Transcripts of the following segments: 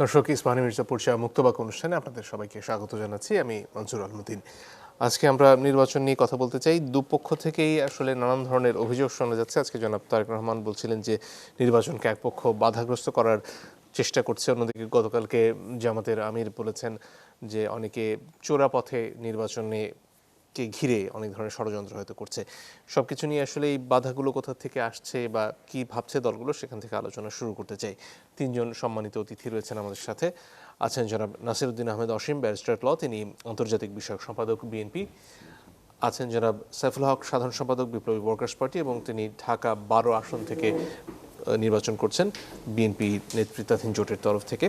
দর্শক, ইস্পাহানি মির্জাপুর শাহ মুক্তবাক অনুষ্ঠানে আপনাদের সবাইকে স্বাগত জানাচ্ছি। আমি মনসুর আলমুদ্দিন। আজকে আমরা নির্বাচন নিয়ে কথা বলতে চাই। দুপক্ষ থেকেই আসলে নানান ধরনের অভিযোগ শোনা যাচ্ছে। আজকে জনাব তারেক রহমান বলছিলেন যে নির্বাচনকে এক পক্ষ বাধাগ্রস্ত করার চেষ্টা করছে, অন্যদিকে গতকালকে জামাতের আমির বলেছেন যে অনেকে চোরা পথে নির্বাচনে কে ঘিরে অনেক ধরনের ষড়যন্ত্র হয়তো করছে। সবকিছু নিয়ে আসলে এই বাধাগুলো কোথা থেকে আসছে বা কি ভাবছে দলগুলো, সেখান থেকে আলোচনা শুরু করতে চাই। তিনজন সম্মানিত অতিথি রয়েছেন আমাদের সাথে। আছেন জনাব নাসিরউদ্দিন আহমেদ অসীম, ব্যারিস্টার ল, তিনি আন্তর্জাতিক বিষয়ক সম্পাদক বিএনপি। আছেন জনাব সাইফুল হক, সাধারণ সম্পাদক বিপ্লবী ওয়ার্কার্স পার্টি, এবং তিনি ঢাকা 12 আসন থেকে নির্বাচন করছেন বিএনপি নেতৃত্বাধীন জোটের তরফ থেকে।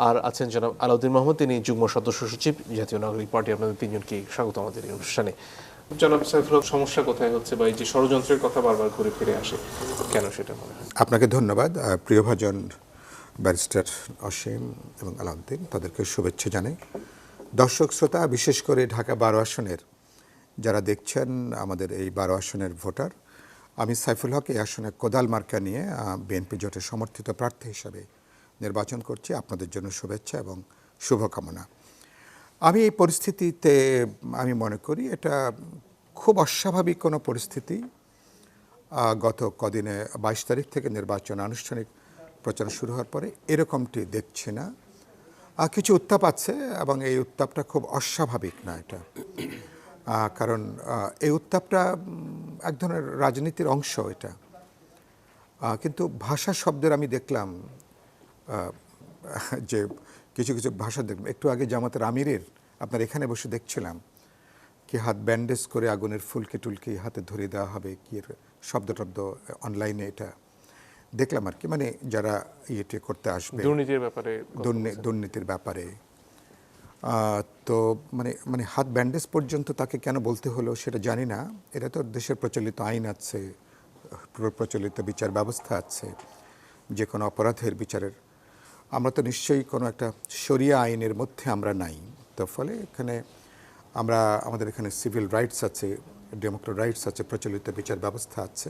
আর আছেন জনাব আলাউদ্দিন মোহাম্মদ, তিনি যুগ্ম সদস্য সচিব, জাতীয় নাগরিক পার্টি। আপনাদের তিনজনকে স্বাগত আমাদের এই অনুষ্ঠানে। জনাব সাইফুল হক, সমস্যা কোথায় হচ্ছে বা এই যে ষড়যন্ত্রের কথা বারবার ঘুরে ফিরে আসে, কেন সেটা মনে হয়? আপনাকে ধন্যবাদ। প্রিয়ভাজন ব্যারিস্টার অসীম এবং আলাউদ্দিন, তাদেরকে শুভেচ্ছা জানাই। দর্শক শ্রোতা, বিশেষ করে ঢাকা 12 আসনের যারা দেখছেন, আমাদের এই 12 আসনের ভোটার, আমি সাইফুল হক এই আসনে কোদাল মার্কা নিয়ে বিএনপি জোটের সমর্থিত প্রার্থী হিসাবে নির্বাচন করছি। আপনাদের জন্য শুভেচ্ছা এবং শুভকামনা। আমি এই পরিস্থিতিতে আমি মনে করি এটা খুব অস্বাভাবিক কোনো পরিস্থিতি। গত কদিনে 22 তারিখ থেকে নির্বাচন আনুষ্ঠানিক প্রচার শুরু হওয়ার পরে এরকমটি দেখছি না। কিছু উত্তাপ আছে এবং এই উত্তাপটা খুব অস্বাভাবিক না এটা, কারণ এই উত্তাপটা এক ধরনের রাজনীতির অংশ এটা। কিন্তু ভাষা শব্দের আমি দেখলাম যে কিছু কিছু ভাষা দেখলাম। একটু আগে জামাতের আমিরের আপনার এখানে বসে দেখছিলাম কি হাত ব্যান্ডেজ করে আগুনের ফুলকে টুলকে হাতে ধরিয়ে দেওয়া হবে, কি শব্দ টব্দ অনলাইনে এটা দেখলাম আর কি। মানে যারা ইয়েটি করতে আসবে দুর্নীতির ব্যাপারে, তো মানে মানে হাত ব্যান্ডেজ পর্যন্ত তাকে কেন বলতে হলো সেটা জানি না। এটা তো দেশের প্রচলিত আইন আছে, প্রচলিত বিচার ব্যবস্থা আছে, যে কোনো অপরাধের বিচারের। আমরা তো নিশ্চয়ই কোনো একটা শরিয়া আইনের মধ্যে আমরা নাই। তো ফলে এখানে আমাদের এখানে সিভিল রাইটস আছে, ডেমোক্রেটিক রাইটস আছে, প্রচলিত বিচার ব্যবস্থা আছে।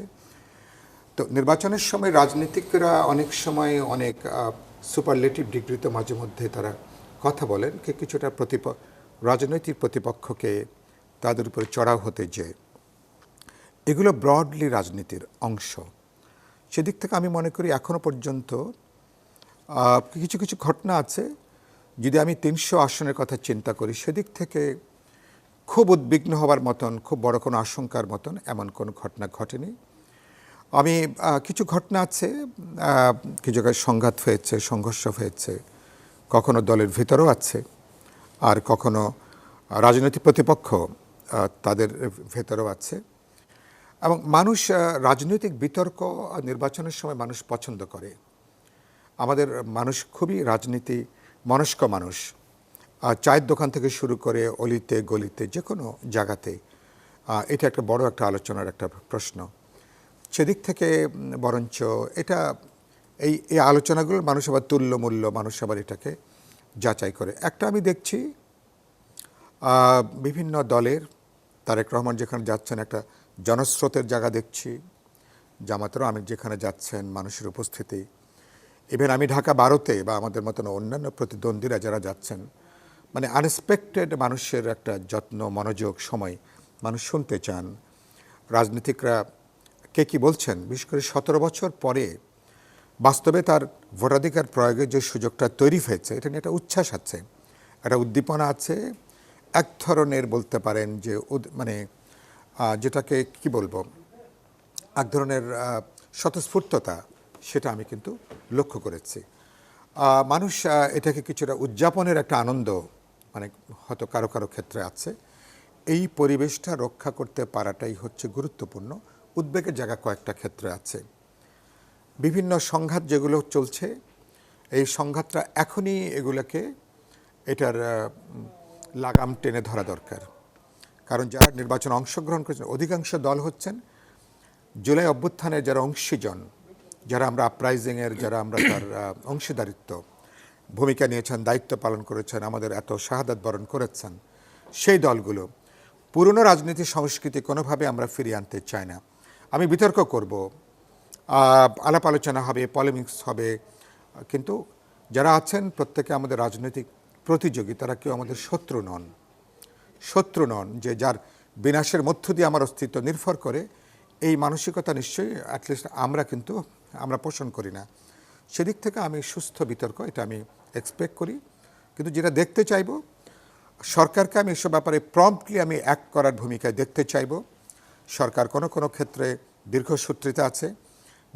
তো নির্বাচনের সময় রাজনীতিকরা অনেক সময় অনেক সুপারলেটিভ ডিগ্রিতে মাঝে মধ্যে তারা কথা বলেন, কিছুটা রাজনৈতিক প্রতিপক্ষকে তাদের উপরে চড়াও হতে যে এগুলো ব্রডলি রাজনীতির অংশ। সেদিক থেকে আমি মনে করি এখনো পর্যন্ত কিছু কিছু ঘটনা আছে। যদি আমি 300 আসনের কথা চিন্তা করি, সেদিক থেকে খুব উদ্বিগ্ন হওয়ার মতন, খুব বড় কোনো আশঙ্কার মতন এমন কোনো ঘটনা ঘটেনি। আমি কিছু ঘটনা আছে, কিছু জায়গায় সংঘাত হয়েছে, সংঘর্ষ হয়েছে, কখনো দলের ভিতরেও আছে, আর কখনো রাজনৈতিক প্রতিপক্ষ তাদের ভেতরেও আছে। এবং মানুষ রাজনৈতিক বিতর্ক নির্বাচনের সময় মানুষ পছন্দ করে। আমাদের মানুষ খুবই রাজনীতি মনস্ক মানুষ। চায়ের দোকান থেকে শুরু করে অলিতে গলিতে যে কোনো জায়গাতে এটা একটা বড় একটা আলোচনার একটা প্রশ্ন। সেদিক থেকে বরঞ্চ এটা এই আলোচনাগুলো মানুষ আবার তুল্যমূল্য, মানুষ আবার এটাকে যাচাই করে। একটা আমি দেখছি বিভিন্ন দলের, তারেক রহমান যেখানে যাচ্ছেন একটা জনস্রোতের জায়গা দেখছি, জামাতেরও আমি যেখানে যাচ্ছেন মানুষের উপস্থিতি, ইভেন আমি ঢাকা 12তে বা আমাদের মতন অন্যান্য প্রতিদ্বন্দ্বীরা যারা যাচ্ছেন, মানে আনএক্সপেক্টেড মানুষের একটা যত্ন, মনোযোগ, সময় মানুষ শুনতে চান। রাজনীতিকরা কে কী বলছেন, বিশেষ করে 17 বছর পরে বাস্তবে তার ভোটাধিকার প্রয়োগের যে সুযোগটা তৈরি হয়েছে, এটা নিয়ে একটা উচ্ছ্বাস আছে, একটা উদ্দীপনা আছে, এক ধরনের বলতে পারেন যে মানে যেটাকে কি বলবো, এক ধরনের স্বতঃস্ফূর্ততা, সেটা আমি কিন্তু লক্ষ্য করেছি। মানুষ এটাকে কিছুটা উদযাপনের একটা আনন্দ মানে হয়তো কারো কারো ক্ষেত্রে আছে। এই পরিবেশটা রক্ষা করতে পারাটাই হচ্ছে গুরুত্বপূর্ণ। উদ্বেগের জায়গা কয়েকটা ক্ষেত্রে আছে। বিভিন্ন সংঘাত যেগুলো চলছে, এই সংঘাতটা এখনই এগুলোকে এটার লাগাম টেনে ধরা দরকার। কারণ যারা নির্বাচনে অংশগ্রহণ করেছেন অধিকাংশ দল হচ্ছেন জুলাই অভ্যুত্থানের যারা অংশীজন, যারা আমরা আপরাইজিংয়ের, যারা আমরা তার অংশীদারিত্ব ভূমিকা নিয়েছেন, দায়িত্ব পালন করেছেন, আমাদের এত শাহাদাত বরণ করেছেন, সেই দলগুলো পুরনো রাজনীতি সংস্কৃতি কোনোভাবে আমরা ফিরিয়ে আনতে চাই না। আমি বিতর্ক করব, আলাপ আলোচনা হবে, পলিমিক্স হবে, কিন্তু যারা আছেন প্রত্যেকে আমাদের রাজনৈতিক প্রতিযোগী, তারা কেউ আমাদের শত্রু নন যে যার বিনাশের মধ্য দিয়ে আমার অস্তিত্ব নির্ভর করে, এই মানসিকতা নিশ্চয়ই অ্যাটলিস্ট আমরা পোষণ করি না। সেদিক থেকে আমি সুস্থ বিতর্ক এটা আমি এক্সপেক্ট করি। কিন্তু যেটা দেখতে চাইব, সরকারকে আমি এসব ব্যাপারে প্রম্পটলি আমি অ্যাক্ট করার ভূমিকায় দেখতে চাইব। সরকার কোনো কোনো ক্ষেত্রে দীর্ঘসূত্রিতা আছে।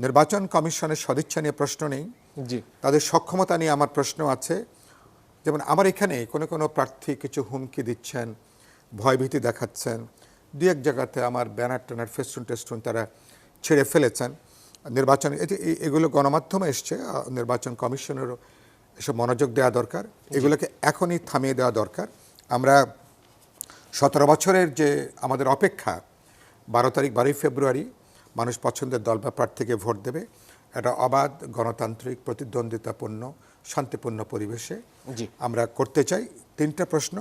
নির্বাচন কমিশনের সদিচ্ছা নিয়ে প্রশ্ন নেই, জি, তাদের সক্ষমতা নিয়ে আমার প্রশ্ন আছে। যেমন আমার এখানে কোনো কোনো প্রার্থী কিছু হুমকি দিচ্ছেন, ভয়ভীতি দেখাচ্ছেন, দু এক জায়গাতে আমার ব্যানার ট্যানার ফেস্টুন টেস্টুন তারা ছেড়ে ফেলেছেন। নির্বাচন এগুলো গণমাধ্যমে এসছে, নির্বাচন কমিশনেরও এসব মনোযোগ দেওয়া দরকার, এগুলোকে এখনই থামিয়ে দেওয়া দরকার। আমরা 17 বছরের যে আমাদের অপেক্ষা, 12 ফেব্রুয়ারি মানুষ পছন্দের দল বা প্রার্থীকে ভোট দেবে, একটা অবাধ গণতান্ত্রিক প্রতিদ্বন্দ্বিতাপূর্ণ শান্তিপূর্ণ পরিবেশে জি, আমরা করতে চাই। 3টা প্রশ্ন: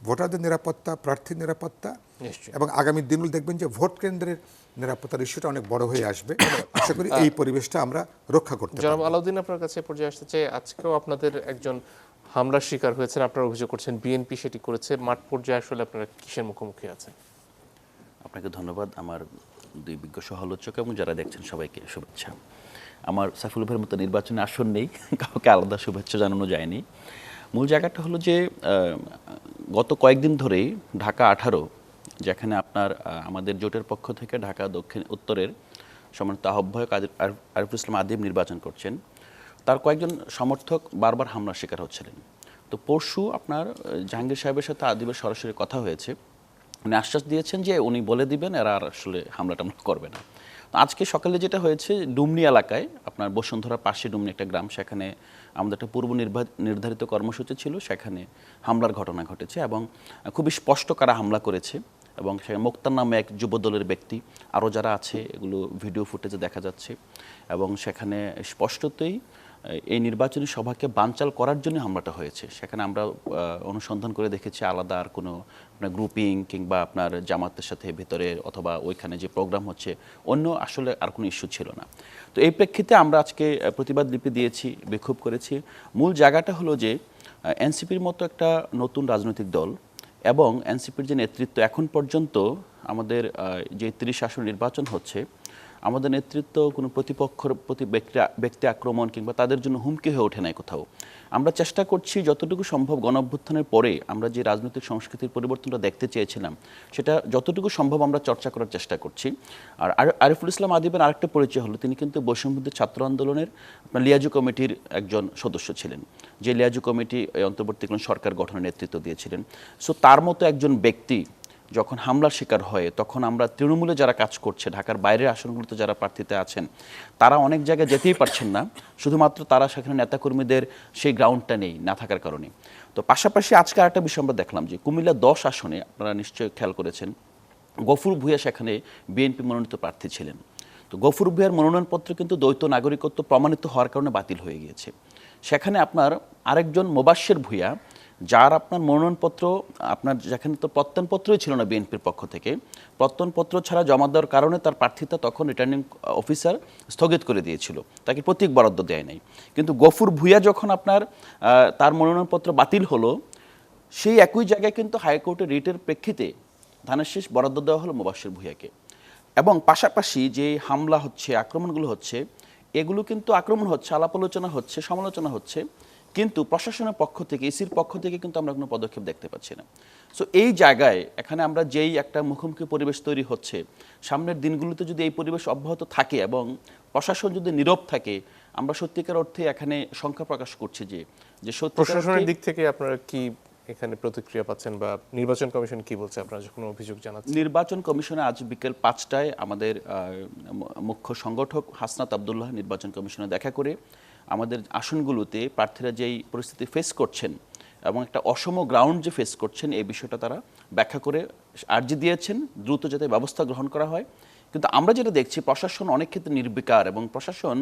ভোটারদের নিরাপত্তা, প্রার্থীর নিরাপত্তা, নিশ্চয়ই। এবং আগামী দিনগুলো দেখবেন যে ভোট কেন্দ্রের নিরাপত্তার ইস্যুটা অনেক বড় হয়ে আসবে। আশা করি এই পরিবেশটা আমরা রক্ষা করতে জনাব পারব। আলাউদ্দিন, আপনার কাছে পর্যায়ে আসতে চাই। আজকেও আপনাদের একজন হামলার শিকার হয়েছেন, আপনারা অভিযোগ করছেন বিএনপি সেটি করেছে। মাঠ পর্যায়ে আসলে আপনারা কিসের মুখোমুখি আছেন? আপনাকে ধন্যবাদ। আমার দুই বিজ্ঞ সহালোচক এবং যারা দেখছেন সবাইকে শুভেচ্ছা। আমার সাইফুল ভাইয়ের মতো নির্বাচনে আসন নেই, কাউকে আলাদা শুভেচ্ছা জানানো যায়নি। মূল জায়গাটা হলো যে গত কয়েকদিন ধরেই ঢাকা 18, যেখানে আপনার আমাদের জোটের পক্ষ থেকে ঢাকা দক্ষিণ উত্তরের সম্মানিত আহ্বায়ক আরিফুল ইসলাম আদিব নির্বাচন করছেন, তার কয়েকজন সমর্থক বারবার হামলার শিকার হচ্ছিলেন। তো পরশু আপনার জাহাঙ্গীর সাহেবের সাথে আদিবের সরাসরি কথা হয়েছে, উনি আশ্বাস দিয়েছেন যে উনি বলে দিবেন, এরা আর আসলে হামলা টামলা করবে না। তো আজকে সকালে যেটা হয়েছে, ডুমনি এলাকায়, আপনার বসুন্ধরার পাশে ডুমনি একটা গ্রাম, সেখানে আমাদের একটা পূর্ব নির্ধারিত কর্মসূচি ছিল, সেখানে হামলার ঘটনা ঘটেছে এবং খুবই স্পষ্ট কারা হামলা করেছে। এবং সেখানে মোক্তার নামে এক যুবদলের ব্যক্তি, আরও যারা আছে, এগুলো ভিডিও ফুটেজে দেখা যাচ্ছে। এবং সেখানে স্পষ্টতই এই নির্বাচনী সভাকে বানচাল করার জন্য হামলাটা হয়েছে। সেখানে আমরা অনুসন্ধান করে দেখেছি আলাদা আর কোনো আপনার গ্রুপিং কিংবা আপনার জামাতের সাথে ভেতরে অথবা ওইখানে যে প্রোগ্রাম হচ্ছে অন্য আসলে আর কোনো ইস্যু ছিল না। তো এই প্রেক্ষিতে আমরা আজকে প্রতিবাদ লিপি দিয়েছি, বিক্ষোভ করেছি। মূল জায়গাটা হলো যে এনসিপির মতো একটা নতুন রাজনৈতিক দল এবং এনসিপির যে নেতৃত্ব, এখন পর্যন্ত আমাদের যে 30 আসন নির্বাচন হচ্ছে, আমাদের নেতৃত্ব কোনো প্রতিপক্ষের প্রতি ব্যক্তি আক্রমণ কিংবা তাদের জন্য হুমকি হয়ে ওঠে নাই কোথাও। আমরা চেষ্টা করছি যতটুকু সম্ভব গণঅভ্যুত্থানের পরে আমরা যে রাজনৈতিক সংস্কৃতির পরিবর্তনটা দেখতে চেয়েছিলাম, সেটা যতটুকু সম্ভব আমরা চর্চা করার চেষ্টা করছি। আর আরিফুল ইসলাম আদিবের আরেকটা পরিচয় হলো, তিনি কিন্তু বৈষম্যবিরোধী ছাত্র আন্দোলনের আপনার লিয়াজু কমিটির একজন সদস্য ছিলেন, যে লিয়াজু কমিটি অন্তর্বর্তীকালীন সরকার গঠনের নেতৃত্ব দিয়েছিলেন। সো তার মতো একজন ব্যক্তি যখন হামলার শিকার হয়, তখন আমরা তৃণমূলে যারা কাজ করছে, ঢাকার বাইরের আসনগুলোতে যারা প্রার্থীতে আছেন, তারা অনেক জায়গায় যেতেই পারছেন না, শুধুমাত্র তারা সেখানে নেতাকর্মীদের সেই গ্রাউন্ডটা নেই না থাকার কারণে। তো পাশাপাশি আজকে আরেকটা বিষয় আমরা দেখলাম যে কুমিল্লা 10 আসনে, আপনারা নিশ্চয়ই খেয়াল করেছেন, গফুর ভূঁইয়া সেখানে বিএনপি মনোনীত প্রার্থী ছিলেন। তো গফুর ভূঁইয়ার মনোনয়নপত্র কিন্তু দ্বৈত নাগরিকত্ব প্রমাণিত হওয়ার কারণে বাতিল হয়ে গিয়েছে। সেখানে আপনার আরেকজন মোবাশ্বের ভূঁইয়া, যার আপনার মনোনয়নপত্র, আপনার যেখানে তো প্রত্যয়নপত্রই ছিল না বিএনপির পক্ষ থেকে, প্রত্যয়নপত্র ছাড়া জমা দেওয়ার কারণে তার প্রার্থিতা তখন রিটার্নিং অফিসার স্থগিত করে দিয়েছিল, তাকে প্রতীক বরাদ্দ দেয় নাই। কিন্তু গফুর ভূঁইয়া যখন আপনার তার মনোনয়নপত্র বাতিল হলো, সেই একই জায়গায় কিন্তু হাইকোর্টের রিটের প্রেক্ষিতে ধানের শীষ বরাদ্দ দেওয়া হলো মোবাশ্বের ভূঁইয়াকে। এবং পাশাপাশি যে হামলা হচ্ছে, আক্রমণগুলো হচ্ছে, এগুলো কিন্তু আক্রমণ হচ্ছে, আলাপ আলোচনা হচ্ছে, সমালোচনা হচ্ছে, কিন্তু প্রশাসনের পক্ষ থেকে, ইসির পক্ষ থেকে কিন্তু আমরা কোনো পদক্ষেপ দেখতে পাচ্ছি না। সো এই জায়গায় এখানে আমরা যেই একটা মুখোমুখি পরিবেশ তৈরি হচ্ছে, সামনের দিনগুলোতে যদি এই পরিবেশ অব্যাহত থাকে এবং প্রশাসন যদি নীরব থাকে, আমরা সত্যিকার অর্থে এখানে সংখ্যা প্রকাশ করছি যে সত্যিকার প্রশাসনের দিক থেকে আপনারা কি এখানে প্রতিক্রিয়া পাচ্ছেন বা নির্বাচন কমিশন কি বলছে আপনারা যখন অভিযোগ জানাচ্ছেন? নির্বাচন কমিশনে আজ বিকেল 5টায় আমাদের মুখ্য সংগঠক হাসনাত আবদুল্লাহ নির্বাচন কমিশনে দেখা করে আমাদের আসনগুলোতে প্রার্থীরা যেই পরিস্থিতি ফেস করছেন এবং একটা অসম গ্রাউন্ড যে ফেস করছেন, এই বিষয়টা তারা ব্যাখ্যা করে আর্জি দিয়েছেন দ্রুত যাতে ব্যবস্থা গ্রহণ করা হয়। কিন্তু আমরা যেটা দেখছি, প্রশাসন অনেক ক্ষেত্রে নির্বিকার এবং প্রশাসন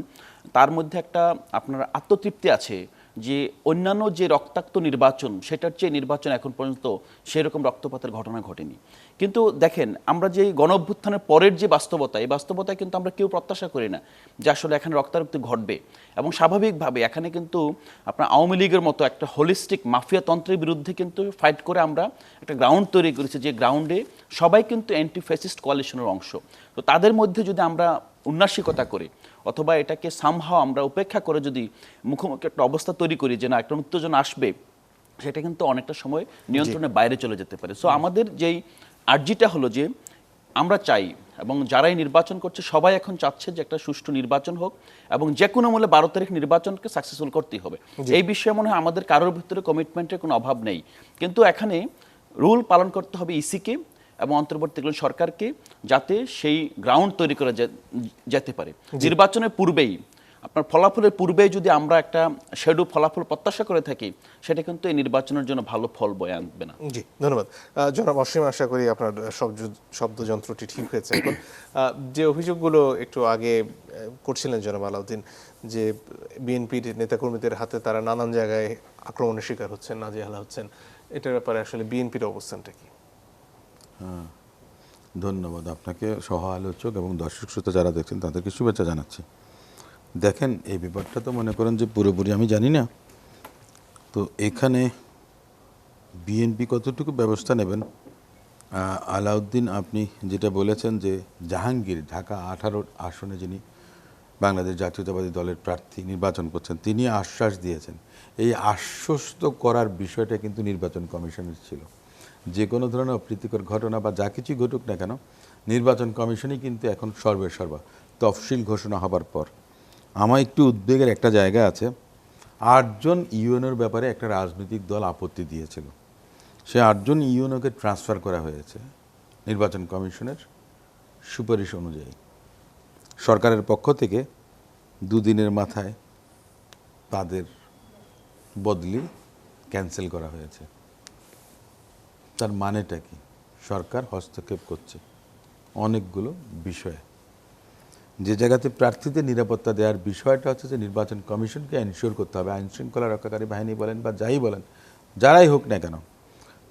তার মধ্যে একটা আপনার আত্মতৃপ্তি আছে যে অন্যান্য যে রক্তাক্ত নির্বাচন সেটার চেয়ে নির্বাচন এখন পর্যন্ত সেরকম রক্তপাতের ঘটনা ঘটেনি। কিন্তু দেখেন, আমরা যে গণ অভ্যুত্থানের পরের যে বাস্তবতা, এই বাস্তবতায় কিন্তু আমরা কেউ প্রত্যাশা করি না যে আসলে এখানে রক্তারক্তি ঘটবে। এবং স্বাভাবিকভাবে এখানে কিন্তু আপনার আওয়ামী লীগের মতো একটা হোলিস্টিক মাফিয়াতন্ত্রের বিরুদ্ধে কিন্তু ফাইট করে আমরা একটা গ্রাউন্ড তৈরি করেছি, যে গ্রাউন্ডে সবাই কিন্তু অ্যান্টি ফ্যাসিস্ট কোয়ালিশনের অংশ। তো তাদের মধ্যে যদি আমরা উন্নাসিকতা করি অথবা এটাকে সামহাও আমরা উপেক্ষা করে যদি মুখোমুখি একটা অবস্থা তৈরি করি যে না একটা উত্তেজনা আসবে, সেটা কিন্তু অনেকটা সময় নিয়ন্ত্রণের বাইরে চলে যেতে পারে। সো আমাদের যেই আর্জিটা হলো যে আমরা চাই, এবং যারাই নির্বাচন করছে সবাই এখন চাচ্ছে যে একটা সুষ্ঠু নির্বাচন হোক, এবং যে কোনো মূল্যে 12 তারিখ নির্বাচনকে সাকসেসফুল করতেই হবে। এই বিষয়ে মনে হয় আমাদের কারোর ভিতরে কমিটমেন্টের কোনো অভাব নেই, কিন্তু এখানে রুল পালন করতে হবে ইসিকে এবং অন্তর্বর্তীকালীন সরকারকে, যাতে সেই গ্রাউন্ড তৈরি করা যেতে পারে। নির্বাচনের পূর্বেই, আপনার ফলাফলের পূর্বেই যদি আমরা একটা শ্যাডো ফলাফল প্রত্যাশা করে থাকি, সেটা কিন্তু এই নির্বাচনের জন্য ভালো ফল বয়ে আনবে না। জি, ধন্যবাদ জনাব অসীম। আশা করি আপনার শব্দযন্ত্রটি ঠিক হয়েছে। এখন যে অভিযোগগুলো একটু আগে করছিলেন জনাব আলাউদ্দিন, যে বিএনপির নেতাকর্মীদের হাতে তারা নানান জায়গায় আক্রমণের শিকার হচ্ছেন, নাজেহাল হচ্ছেন, এটার ব্যাপারে আসলে বিএনপির অবস্থানটা কি? ধন্যবাদ আপনাকে, সহ আলোচক এবং দর্শক শ্রোতা যারা দেখছেন তাদেরকে শুভেচ্ছা জানাচ্ছি। দেখেন, এই ব্যাপারটা তো মনে করেন যে পুরোপুরি আমি জানি না, তো এখানে বিএনপি কতটুকু ব্যবস্থা নেবেন। আলাউদ্দিন, আপনি যেটা বলেছেন যে জাহাঙ্গীর ঢাকা 18 আসনে যিনি বাংলাদেশ জাতীয়তাবাদী দলের প্রার্থী নির্বাচন করছেন, তিনি আশ্বাস দিয়েছেন। এই আশ্বস্ত করার বিষয়টা কিন্তু নির্বাচন কমিশনের ছিল। যে কোনো ধরনের অপ্রীতিকর ঘটনা বা যা কিছু ঘটুক না কেন, নির্বাচন কমিশনই কিন্তু এখন সর্বেসর্বা। তফসিল ঘোষণা হবার পর আমার একটু উদ্বেগের একটা জায়গা আছে। 8 জন ইউএনওর ব্যাপারে একটা রাজনৈতিক দল আপত্তি দিয়েছিল। সে 8 জন ইউএনওকে ট্রান্সফার করা হয়েছে নির্বাচন কমিশনের সুপারিশ অনুযায়ী। সরকারের পক্ষ থেকে 2 দিনের মাথায় তাদের বদলি ক্যান্সেল করা হয়েছে। তার মানেটা কি? সরকার হস্তক্ষেপ করছে অনেকগুলো বিষয়ে। যে জায়গাতে প্রার্থীদের নিরাপত্তা দেওয়ার বিষয়টা হচ্ছে যে নির্বাচন কমিশনকে এনশিওর করতে হবে, আইন শৃঙ্খলা রক্ষাকারী বাহিনী বলেন বা যাই বলেন, যারাই হোক না কেন,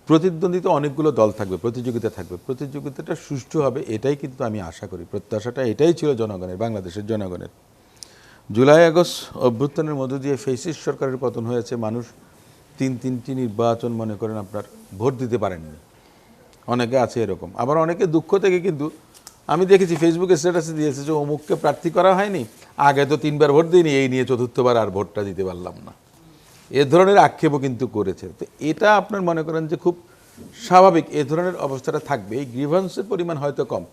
প্রতিদ্বন্দ্বিতা অনেকগুলো দল থাকবে, প্রতিযোগিতা থাকবে, প্রতিযোগিতাটা সুষ্ঠু হবে, এটাই কিন্তু আমি আশা করি। প্রত্যাশাটা এটাই ছিল জনগণের, বাংলাদেশের জনগণের। জুলাই আগস্ট অভ্যুত্থানের মধ্য দিয়ে ফ্যাসিস্ট সরকারের পতন হয়েছে। মানুষ 3টি নির্বাচন মনে করেন আপনার ভোট দিতে পারেননি, অনেকে আছে এরকম। আবার অনেকে দুঃখ থেকে কিন্তু আমি দেখেছি ফেসবুকে স্ট্যাটাসে দিয়েছে যে অমুককে প্রার্থী করা হয়নি, আগে তো 3বার ভোট দিইনি, এই নিয়ে 4র্থবার আর ভোটটা দিতে পারলাম না, এ ধরনের আক্ষেপও কিন্তু করেছে। তো এটা আপনার মনে করেন যে খুব স্বাভাবিক, এ ধরনের অবস্থাটা থাকবে। এই গ্রিভান্সের পরিমাণ হয়তো কম,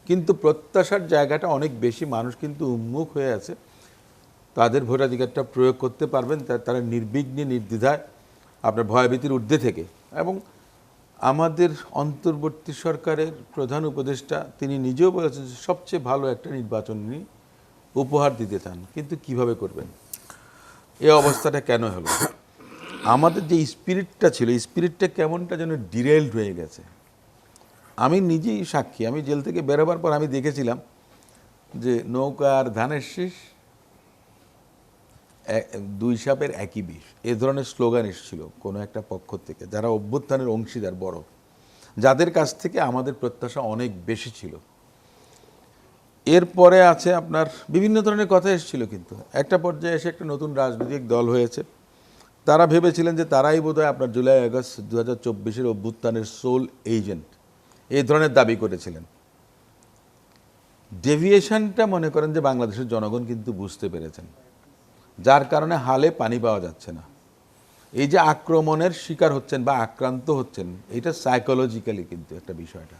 কিন্তু প্রত্যাশার জায়গাটা অনেক বেশি। মানুষ কিন্তু উন্মুখ হয়ে আছে, তাদের ভোটাধিকারটা প্রয়োগ করতে পারবেন, তারা নির্বিঘ্নে নির্দ্বিধায় আপনার ভয়ভীতির ঊর্ধ্বে থেকে। এবং আমাদের অন্তর্বর্তী সরকারের প্রধান উপদেষ্টা তিনি নিজেও বলেছেন যে সবচেয়ে ভালো একটা নির্বাচন উনি উপহার দিতে চান, কিন্তু কিভাবে করবেন? এই অবস্থাটা কেন হলো? আমাদের যে স্পিরিটটা ছিল, স্পিরিটটা কেমনটা যেন ডিরেইলড হয়ে গেছে। আমি নিজেই সাক্ষী। আমি জেল থেকে বেরোবার পর আমি দেখেছিলাম যে নৌকার ধানের শীষ, 2 সাপের একই বিষ, এ ধরনের স্লোগান এসেছিল কোনো একটা পক্ষ থেকে, যারা অভ্যুত্থানের অংশীদার বড়, যাদের কাছ থেকে আমাদের প্রত্যাশা অনেক বেশি ছিল। এরপরে আছে আপনার বিভিন্ন ধরনের কথা এসেছিল, কিন্তু একটা পর্যায়ে এসে একটা নতুন রাজনৈতিক দল হয়েছে। তারা ভেবেছিলেন যে তারাই বোধহয় আপনার জুলাই আগস্ট 2024 অভ্যুত্থানের সোল এজেন্ট, এই ধরনের দাবি করেছিলেন। ডেভিয়েশনটা মনে করেন যে বাংলাদেশের জনগণ কিন্তু বুঝতে পেরেছেন, যার কারণে হালে পানি পাওয়া যাচ্ছে না। এই যে আক্রমণের শিকার হচ্ছেন বা আক্রান্ত হচ্ছেন, এটা সাইকোলজিক্যালি কিন্তু একটা বিষয়টা।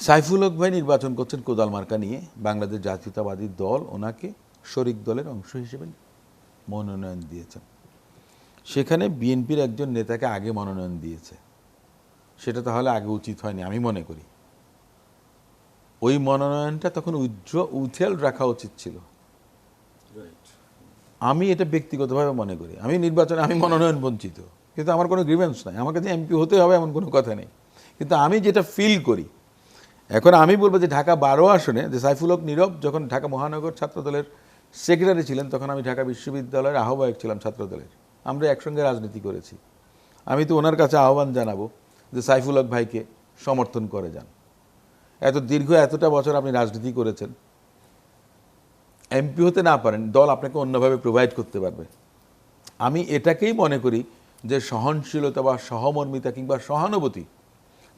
সাইফুল হক ভাই নির্বাচন করছেন কোদাল মার্কা নিয়ে। বাংলাদেশ জাতীয়তাবাদী দল ওনাকে শরিক দলের অংশ হিসেবে মনোনয়ন দিয়েছেন। সেখানে বিএনপির একজন নেতাকে আগে মনোনয়ন দিয়েছে, সেটা তাহলে আগে উচিত হয়নি আমি মনে করি। ওই মনোনয়নটা তখন উইথহেল্ড রাখা উচিত ছিল। আমি এটা ব্যক্তিগতভাবে মনে করি। আমি নির্বাচনে আমি মনোনয়ন বঞ্চিত, কিন্তু আমার কোনো গ্রিভেন্স নাই, আমার কাছে এমপি হতে হবে এমন কোনো কথা নেই। কিন্তু আমি যেটা ফিল করি, এখন আমি বলবো যে ঢাকা 12 আসনে যে সাইফুল হক নীরব যখন ঢাকা মহানগর ছাত্রদলের সেক্রেটারি ছিলেন, তখন আমি ঢাকা বিশ্ববিদ্যালয়ের আহ্বায়ক ছিলাম ছাত্রদলের। আমরা একসঙ্গে রাজনীতি করেছি। আমি তো ওনার কাছে আহ্বান জানাবো যে সাইফুল হক ভাইকে সমর্থন করে যান। এতটা বছর আপনি রাজনীতি করেছেন, এমপি হতে না পারেন, দল আপনাকে অন্যভাবে প্রোভাইড করতে পারবে। আমি এটাকেই মনে করি যে সহনশীলতা বা সহমর্মিতা কিংবা সহানুভূতি।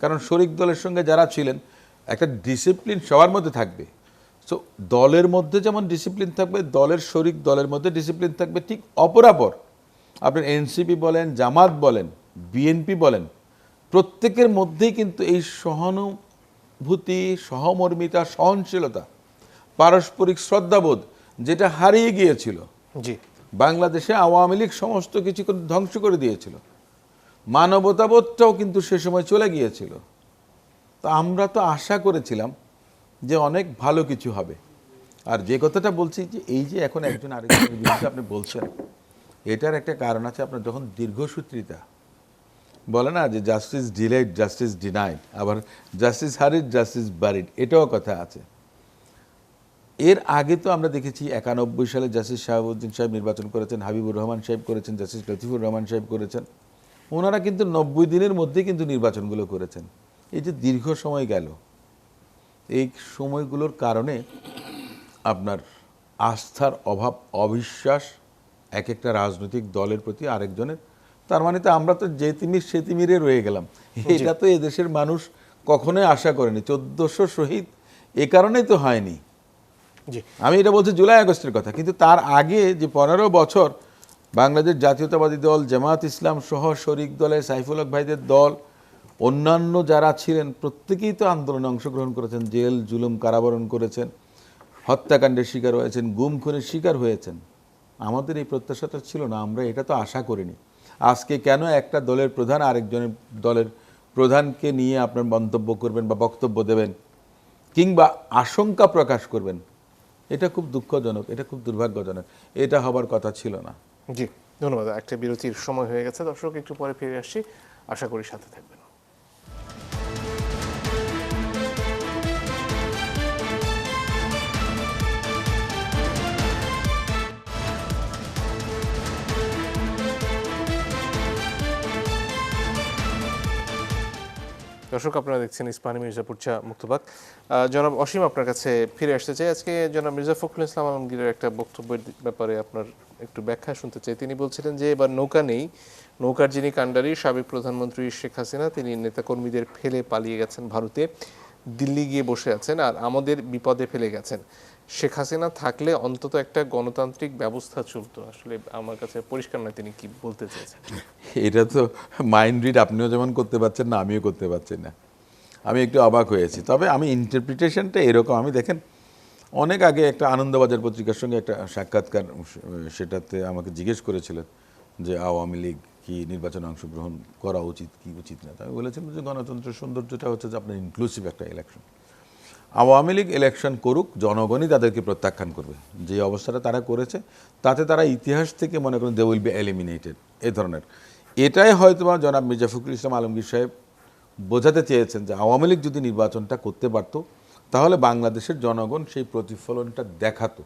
কারণ শরিক দলের সঙ্গে যারা ছিলেন, একটা ডিসিপ্লিন সবার মধ্যে থাকবে। সো দলের মধ্যে যেমন ডিসিপ্লিন থাকবে, দলের শরিক দলের মধ্যে ডিসিপ্লিন থাকবে, ঠিক অপরাপর আপনার এনসিপি বলেন, জামাত বলেন, বিএনপি বলেন, প্রত্যেকের মধ্যেই কিন্তু এই সহানুভূতি, সহমর্মিতা, সহনশীলতা, পারস্পরিক শ্রদ্ধাবোধ যেটা হারিয়ে গিয়েছিল। জি, বাংলাদেশে আওয়ামী লীগ সমস্ত কিছু ধ্বংস করে দিয়েছিল, মানবতাবোধটাও কিন্তু সে সময় চলে গিয়েছিল। তো আমরা তো আশা করেছিলাম যে অনেক ভালো কিছু হবে। আর যে কথাটা বলছি যে এই যে এখন একজন আরেকজনের বিরুদ্ধে আপনি বলছেন, এটার একটা কারণ আছে। আপনার যখন দীর্ঘসূত্রিতা বলে না যে জাস্টিস ডিলেড, জাস্টিস ডিনাইড, আবার জাস্টিস হারিড, জাস্টিস বারিড, এটাও কথা আছে। এর আগে তো আমরা দেখেছি 91 সালে জাস্টিস শাহাবুদ্দিন সাহেব নির্বাচন করেছেন, হাবিবুর রহমান সাহেব করেছেন, জাস্টিস লতিফুর রহমান সাহেব করেছেন। ওনারা কিন্তু 90 দিনের মধ্যেই কিন্তু নির্বাচনগুলো করেছেন। এই যে দীর্ঘ সময় গেল, এই সময়গুলোর কারণে আপনার আস্থার অভাব, অবিশ্বাস এক একটা রাজনৈতিক দলের প্রতি আরেকজনের। তার মানে তো আমরা তো যে তিমির সে তিমিরে রয়ে গেলাম। এটা তো এদেশের মানুষ কখনোই আশা করেনি। 1400 শহীদ এ কারণেই তো হয়নি। জি, আমি এটা বলছি জুলাই আগস্টের কথা, কিন্তু তার আগে যে 15 বছর বাংলাদেশ জাতীয়তাবাদী দল, জামাত ইসলাম সহ শরিক দলে সাইফুল হক ভাইদের দল, অন্যান্য যারা ছিলেন প্রত্যেকেই তো আন্দোলনে অংশগ্রহণ করেছেন, জেল জুলুম কারাবরণ করেছেন, হত্যাকাণ্ডের শিকার হয়েছেন, গুম খুনের শিকার হয়েছেন। আমাদের এই প্রত্যাশাটা ছিল না, আমরা এটা তো আশা করিনি। আজকে কেন একটা দলের প্রধান আরেকজনের দলের প্রধানকে নিয়ে আপনার মন্তব্য করবেন বা বক্তব্য দেবেন কিংবা আশঙ্কা প্রকাশ করবেন, এটা খুব দুঃখজনক, এটা খুব দুর্ভাগ্যজনক। এটা হবার কথা ছিল না। জি, ধন্যবাদ। একটা বিরতির সময় হয়ে গেছে দর্শক, একটু পরে ফিরে আসছি, আশা করি সাথে থাকবেন। দর্শক, আপনারা দেখছেন ইস্পাহানি মির্জাপুর চা মুক্তবাক। জনাব অসীম, আপনার কাছে ফিরে আসতে চাই। আজকে জনাব মির্জা ফখরুল ইসলাম আলমগীরের একটা বক্তব্যের ব্যাপারে আপনার একটু ব্যাখ্যা শুনতে চাই। তিনি বলছিলেন যে এবার নৌকা নেই, নৌকার যিনি কাণ্ডারি সাবেক প্রধানমন্ত্রী শেখ হাসিনা, তিনি নেতাকর্মীদের ফেলে পালিয়ে গেছেন ভারতে, দিল্লি গিয়ে বসে আছেন আর আমাদের বিপদে ফেলে গেছেন। শেখ হাসিনা থাকলে অন্তত একটা গণতান্ত্রিক ব্যবস্থা চলতো। আসলে আমার কাছে পরিষ্কার নয় তিনি কি বলতে চেয়েছেন। এটা তো মাইন্ড রিড আপনিও যেমন করতে পারছেন না, আমিও করতে পারছি না। আমি একটু অবাক হয়েছি। তবে আমি ইন্টারপ্রিটেশনটা এরকম, আমি দেখেন অনেক আগে একটা আনন্দবাজার পত্রিকার সঙ্গে একটা সাক্ষাৎকার, সেটাতে আমাকে জিজ্ঞেস করেছিলেন যে আওয়ামী লীগ কি নির্বাচনে অংশগ্রহণ করা উচিত কি উচিত না। আমি বলেছিলাম যে গণতন্ত্রের সৌন্দর্যটা হচ্ছে যে আপনার ইনক্লুসিভ একটা ইলেকশন। আওয়ামী লীগ ইলেকশন করুক, জনগণই তাদেরকে প্রত্যাখ্যান করবে। যে অবস্থাটা তারা করেছে তাতে তারা ইতিহাস থেকে মনে করেন দে উইল বি এলিমিনেটেড, এই ধরনের। এটাই হয়তো জনাব মির্জা ফখরুল ইসলাম আলমগীর সাহেব বোঝাতে চেয়েছেন যে আওয়ামী লীগ যদি নির্বাচনটা করতে পারতো তাহলে বাংলাদেশের জনগণ সেই প্রতিফলনটা দেখাতো,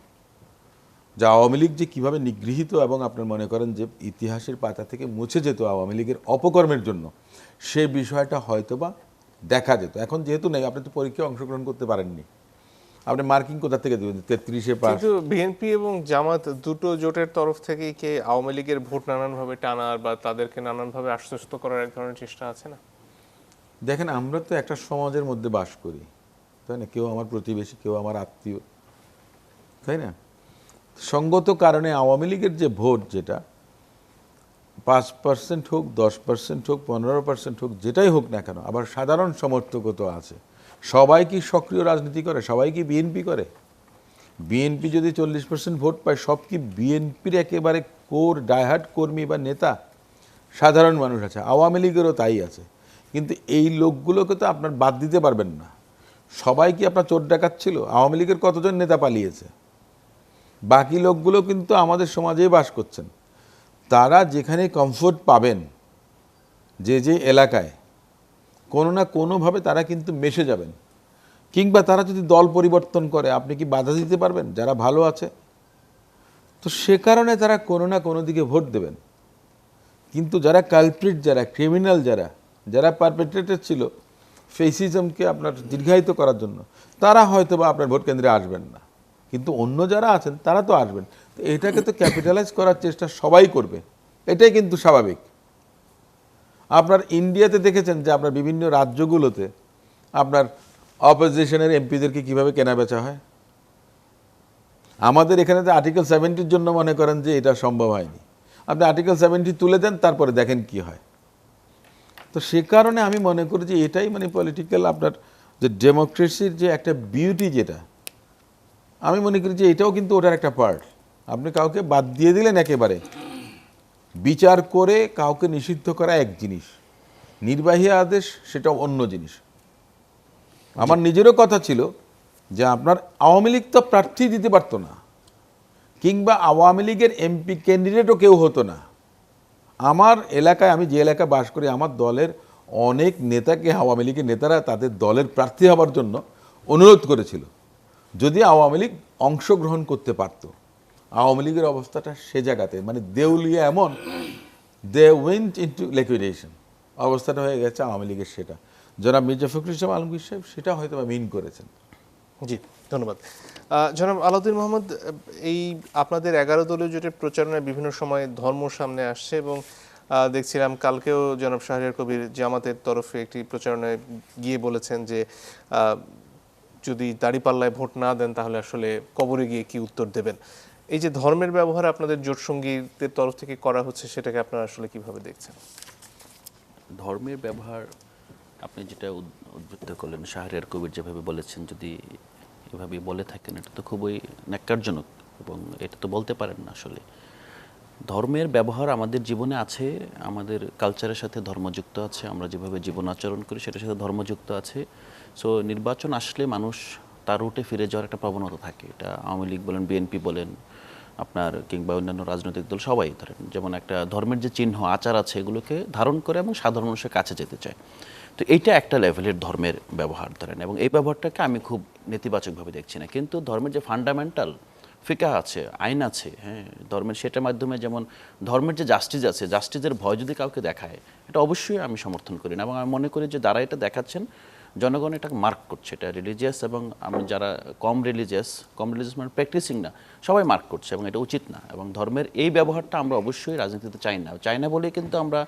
যে আওয়ামী লীগ যে কীভাবে নিগৃহীত এবং আপনার মনে করেন যে ইতিহাসের পাতা থেকে মুছে যেত আওয়ামী লীগের অপকর্মের জন্য, সেই বিষয়টা হয়তোবা দেখা যেত। এখন যেহেতু নেই, আপনি তো পরীক্ষায় অংশগ্রহণ করতে পারেননি, আপনি মার্কিং কোথা থেকে দেবেন? 33-এ পাস। কিন্তু বিএনপি এবং জামাত দুটো জোটের তরফ থেকেই কি আওয়ামী লীগের ভোট নানানভাবে টানার বা তাদেরকে নানানভাবে আশ্বস্ত করার এক ধরনের চেষ্টা আছে না? দেখেন, আমরা তো একটা সমাজের মধ্যে বাস করি, তাই না? কেউ আমার প্রতিবেশী, কেউ আমার আত্মীয়, তাই না? সঙ্গত কারণে আওয়ামী লীগের যে ভোট, যেটা 5% হোক, 10% হোক, 15% হোক, যেটাই হোক না কেন, আবার সাধারণ সমর্থকও তো আছে। সবাই কি সক্রিয় রাজনীতি করে? সবাই কি বিএনপি করে? বিএনপি যদি 40% ভোট পায়, সব কি বিএনপির একেবারে কোর ডায়হার্ড কর্মী বা নেতা? সাধারণ মানুষ আছে, আওয়ামী লীগেরও তাই আছে। কিন্তু এই লোকগুলোকে তো আপনার বাদ দিতে পারবেন না। সবাই কি আপনার চোর ডাকাত ছিল? আওয়ামী লীগের কতজন নেতা পালিয়েছে? বাকি লোকগুলো কিন্তু আমাদের সমাজেই বাস করছেন। তারা যেখানে কমফোর্ট পাবেন, যে যে এলাকায়, কোনো না কোনোভাবে তারা কিন্তু মিশে যাবেন। কিংবা তারা যদি দল পরিবর্তন করে, আপনি কি বাধা দিতে পারবেন? যারা ভালো আছে তো সে কারণে তারা কোনো না কোনো দিকে ভোট দেবেন। কিন্তু যারা কালপ্রিট, যারা ক্রিমিনাল, যারা পারপেট্রেটর ছিল ফেসিজমকে আপনার দীর্ঘায়িত করার জন্য, তারা হয়তো বা আপনার ভোট কেন্দ্রে আসবেন না, কিন্তু অন্য যারা আছেন তারা তো আসবেন। তো এটাকে তো ক্যাপিটালাইজ করার চেষ্টা সবাই করবে, এটাই কিন্তু স্বাভাবিক। আপনার ইন্ডিয়াতে দেখেছেন যে আপনার বিভিন্ন রাজ্যগুলোতে আপনার অপোজিশনের এমপিদেরকে কিভাবে কেনা বেচা হয়। আমাদের এখানে তো আর্টিকেল 70-র জন্য মনে করেন যে এটা সম্ভব হয়নি। আপনি আর্টিকেল 70 তুলে দেন, তারপরে দেখেন কি হয়। তো সে কারণে আমি মনে করি যে এটাই মানে পলিটিক্যাল আপনার যে ডেমোক্রেসির যে একটা বিউটি, যেটা আমি মনে করি যে এটাও কিন্তু ওটার একটা পার্ট। আপনি কাউকে বাদ দিয়ে দিলেন একেবারে, বিচার করে কাউকে নিষিদ্ধ করা এক জিনিস, নির্বাহী আদেশ সেটা অন্য জিনিস। আমার নিজেরও কথা ছিল যে আপনার আওয়ামী লীগ তো প্রার্থী দিতে পারতো না, কিংবা আওয়ামী লীগের এমপি ক্যান্ডিডেটও কেউ হতো না। আমার এলাকায়, আমি যে এলাকায় বাস করি, আমার দলের অনেক নেতাকে আওয়ামী লীগের নেতারা তাদের দলের প্রার্থী হওয়ার জন্য অনুরোধ করেছিল, যদি আওয়ামী লীগ অংশগ্রহণ করতে পারত। আওয়ামী লীগের অবস্থাটা সে জায়গাতে মানে দেউলিয়া, এমন দে ওয়েন্ট ইনটু লিকুইডেশন অবস্থাটা হয়ে গেছে আওয়ামী লীগের। সেটা জনাব মির্জা ফখরুল ইসলাম আলমগীর সাহেব সেটা হয়তো বা মিন করেছেন। জি, ধন্যবাদ। জনাব আলাউদ্দিন মোহাম্মদ, এই আপনাদের 11 দলীয় জোটের প্রচারণায় বিভিন্ন সময় ধর্ম সামনে আসছে এবং দেখছিলাম কালকেও জনাব শাহরিয়ার কবির জামাতের তরফে একটি প্রচারণায় গিয়ে বলেছেন যে যদি দাঁড়িপাল্লায় ভোট না দেন তাহলে আসলে কবরে গিয়ে কি উত্তর দেবেন। এই যে ধর্মের ব্যবহার আপনাদের জোট সঙ্গীদের তরফ থেকে করা হচ্ছে, সেটাকে আপনারা আসলে কিভাবে দেখছেন? ধর্মের ব্যবহার আপনি যেটা উদ্বুদ্ধ করলেন, শাহরিয়ার কবির যেভাবে বলেছেন, যদি এভাবে বলে থাকেন এটা তো খুবই ন্যাক্কারজনক এবং এটা তো বলতে পারেন না। আসলে ধর্মের ব্যবহার আমাদের জীবনে আছে, আমাদের কালচারের সাথে ধর্মযুক্ত আছে, আমরা যেভাবে জীবন আচরণ করি সেটার সাথে ধর্মযুক্ত আছে। সো নির্বাচন আসলে মানুষ তার রুটে ফিরে যাওয়ার একটা প্রবণতা থাকে। এটা আওয়ামী লীগ বলেন, বিএনপি বলেন আপনার, কিংবা অন্যান্য রাজনৈতিক দল, সবাই ধরেন যেমন একটা ধর্মের যে চিহ্ন আচার আছে এগুলোকে ধারণ করে এবং সাধারণ মানুষের কাছে যেতে চায়। তো এইটা একটা লেভেলের ধর্মের ব্যবহার ধরেন, এবং এই ব্যবহারটাকে আমি খুব নেতিবাচকভাবে দেখছি না। কিন্তু ধর্মের যে ফান্ডামেন্টাল ফিকাহ আছে, আইন আছে, হ্যাঁ ধর্মের, সেটার মাধ্যমে যেমন ধর্মের যে জাস্টিস আছে, জাস্টিসের ভয় যদি কাউকে দেখায়, এটা অবশ্যই আমি সমর্থন করি না। এবং আমি মনে করি যে যারা এটা দেখাচ্ছেন জনগণ এটাকে মার্ক করছে, এটা রিলিজিয়াস, এবং আমি যারা কম রিলিজিয়াস মানে প্র্যাকটিসিং না, সবাই মার্ক করছে, এবং এটা উচিত না। এবং ধর্মের এই ব্যবহারটা আমরা অবশ্যই রাজনীতিতে চাই না বলেই কিন্তু আমরা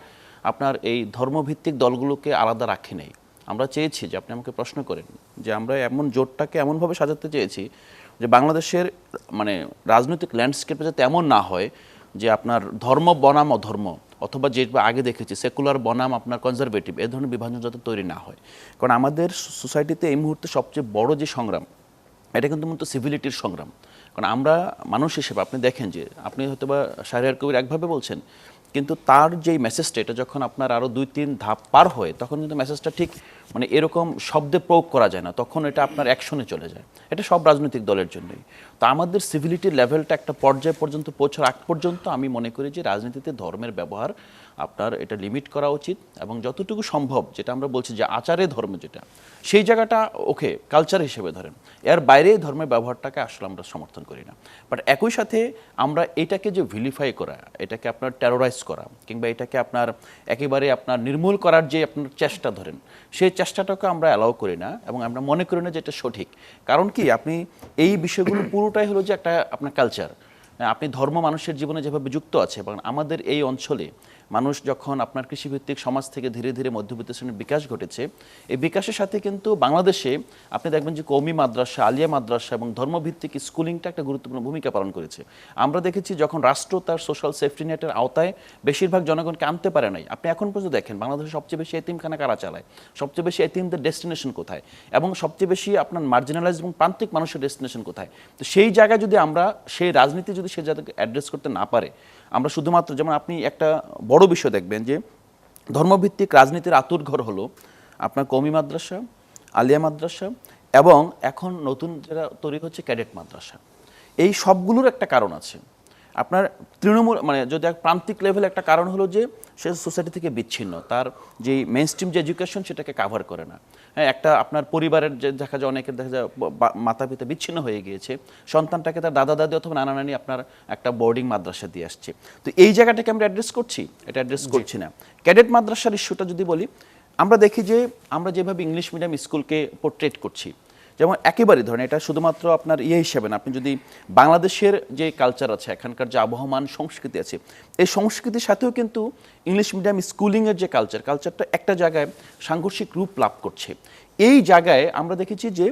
আপনার এই ধর্মভিত্তিক দলগুলোকে আলাদা রাখি নাই। আমরা চেয়েছি যে, আপনি আমাকে প্রশ্ন করেন যে আমরা এমন জোটটাকে এমনভাবে সাজাতে চেয়েছি যে বাংলাদেশের মানে রাজনৈতিক ল্যান্ডস্কেপে যাতে এমন না হয় যে আপনার ধর্ম বনাম অধর্ম, অথবা যে আগে দেখেছি সেকুলার বনাম আপনার কনজারভেটিভ, এ ধরনের বিভাজন যাতে তৈরি না হয়। কারণ আমাদের সোসাইটিতে এই মুহূর্তে সবচেয়ে বড় যে সংগ্রাম, এটা কিন্তু মূলত সিভিলিটির সংগ্রাম। কারণ আমরা মানুষ হিসেবে আপনি দেখেন যে আপনি হয়তো বা শাহরিয়ার কবির একভাবে বলছেন, কিন্তু তার যেই মেসেজটা, এটা যখন আপনার আরও 2-3 ধাপ পার হয় তখন কিন্তু মেসেজটা ঠিক মানে এরকম শব্দে প্রয়োগ করা যায় না, তখন এটা আপনার অ্যাকশনে চলে যায়। এটা সব রাজনৈতিক দলের জন্যই। তো আমাদের সিভিলিটির লেভেলটা একটা পর্যায় পর্যন্ত পৌঁছার আগ পর্যন্ত আমি মনে করি যে রাজনীতিতে ধর্মের ব্যবহার আপনার এটা লিমিট করা উচিত, এবং যতটুকু সম্ভব যেটা আমরা বলছি যে আচারে ধর্ম, যেটা সেই জায়গাটা ওকে কালচার হিসেবে ধরেন, এর বাইরে ধর্মের ব্যবহারটাকে আসলে আমরা সমর্থন করি না। বাট একই সাথে আমরা এটাকে যে ভিলিফাই করা, এটাকে আপনার টেরোরাইজ করা, কিংবা এটাকে আপনার একেবারে আপনার নির্মূল করার যে আপনার চেষ্টা ধরেন, সেই চেষ্টাটাকে আমরা অ্যালাউ করি না, এবং আমরা মনে করি না যে এটা সঠিক। কারণ কি, আপনি এই বিষয়গুলো পুরোটাই হলো যে একটা আপনার কালচার, আপনি ধর্ম মানুষের জীবনে যেভাবে যুক্ত আছে, এবং আমাদের এই অঞ্চলে মানুষ যখন আপনার কৃষিভিত্তিক সমাজ থেকে ধীরে ধীরে মধ্যবিত্ত শ্রেণীর বিকাশ ঘটেছে, এই বিকাশের সাথে কিন্তু বাংলাদেশে আপনি দেখবেন যে কওমি মাদ্রাসা, আলিয়া মাদ্রাসা এবং ধর্মভিত্তিক স্কুলিংটা একটা গুরুত্বপূর্ণ ভূমিকা পালন করেছে। আমরা দেখেছি যখন রাষ্ট্র তার সোশ্যাল সেফটি নেটের আওতায় বেশিরভাগ জনগণকে আনতে পারে নাই, আপনি এখন পর্যন্ত দেখেন বাংলাদেশে সবচেয়ে বেশি এতিমখানা কারা চালায়, সবচেয়ে বেশি এতিমদের ডেস্টিনেশন কোথায়, এবং সবচেয়ে বেশি আপনার মার্জিনালাইজ এবং প্রান্তিক মানুষের ডেস্টিনেশন কোথায়। তো সেই জায়গায় যদি আমরা সেই রাজনীতি যদি সে জায়গাকে অ্যাড্রেস করতে না পারে, আমরা শুধুমাত্র, যেমন আপনি একটা বড় বিষয় দেখবেন যে ধর্মভিত্তিক রাজনীতির আতুরঘর হলো আপনার কওমি মাদ্রাসা, আলিয়া মাদ্রাসা, এবং এখন নতুন যারা তৈরি হচ্ছে ক্যাডেট মাদ্রাসা। এই সবগুলোর একটা কারণ আছে। আপনার তৃণমূল মানে যদি এক প্রান্তিক লেভেলে একটা কারণ হলো যে সে সোসাইটি থেকে বিচ্ছিন্ন, তার যে মেইন স্ট্রিম যে এডুকেশন সেটাকে কাভার করে না। হ্যাঁ, একটা আপনার পরিবারের যে দেখা যায় অনেকের দেখা যায় মাতা পিতা বিচ্ছিন্ন হয়ে গিয়েছে, সন্তানটাকে তার দাদা দাদি অথবা নানা নানি আপনার একটা বোর্ডিং মাদ্রাসা দিয়ে আসছে। তো এই জায়গাটাকে আমরা অ্যাড্রেস করছি, এটা অ্যাড্রেস করছি না। ক্যাডেট মাদ্রাসার ইস্যুটা যদি বলি, আমরা দেখি যে আমরা যেভাবে ইংলিশ মিডিয়াম স্কুলকে পোর্ট্রেট করছি, যেমন একেবারে ধরেন এটা শুধুমাত্র আপনার হিসেবে না, আপনি যদি বাংলাদেশের যে কালচার আছে, এখানকার যে আবহমান সংস্কৃতি আছে, এই সংস্কৃতির সাথেও কিন্তু ইংলিশ মিডিয়াম স্কুলিংয়ের যে কালচারটা একটা জায়গায় সাংঘর্ষিক রূপ লাভ করছে। এই জায়গায় আমরা দেখেছি যে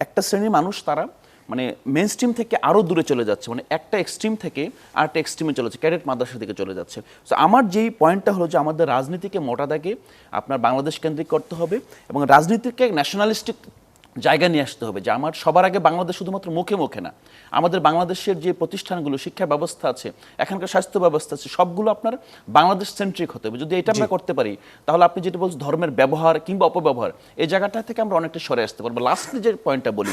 একটা শ্রেণীর মানুষ তারা মানে মেন স্ট্রিম থেকে আরও দূরে চলে যাচ্ছে, মানে একটা এক্সট্রিম থেকে আরেকটা এক্সট্রিমে চলে যাচ্ছে, ক্যাডেট মাদ্রাসা থেকে চলে যাচ্ছে। তো আমার যেই পয়েন্টটা হলো যে আমাদের রাজনীতিকে মোটা দাগে আপনার বাংলাদেশ কেন্দ্রিক করতে হবে এবং রাজনীতিকে ন্যাশনালিস্টিক জায়গা নিয়ে আসতে হবে, যে আমার সবার আগে বাংলাদেশ শুধুমাত্র মুখে মুখে না, আমাদের বাংলাদেশের যে প্রতিষ্ঠানগুলো, শিক্ষা ব্যবস্থা আছে, এখানকার স্বাস্থ্য ব্যবস্থা আছে, সবগুলো আপনার বাংলাদেশ সেন্ট্রিক হতে হবে। যদি এটা আমরা করতে পারি, তাহলে আপনি যেটা বলছেন ধর্মের ব্যবহার কিংবা অপব্যবহার, এই জায়গাটা থেকে আমরা অনেকটা সরে আসতে পারবো। লাস্টলি যে পয়েন্টটা বলি,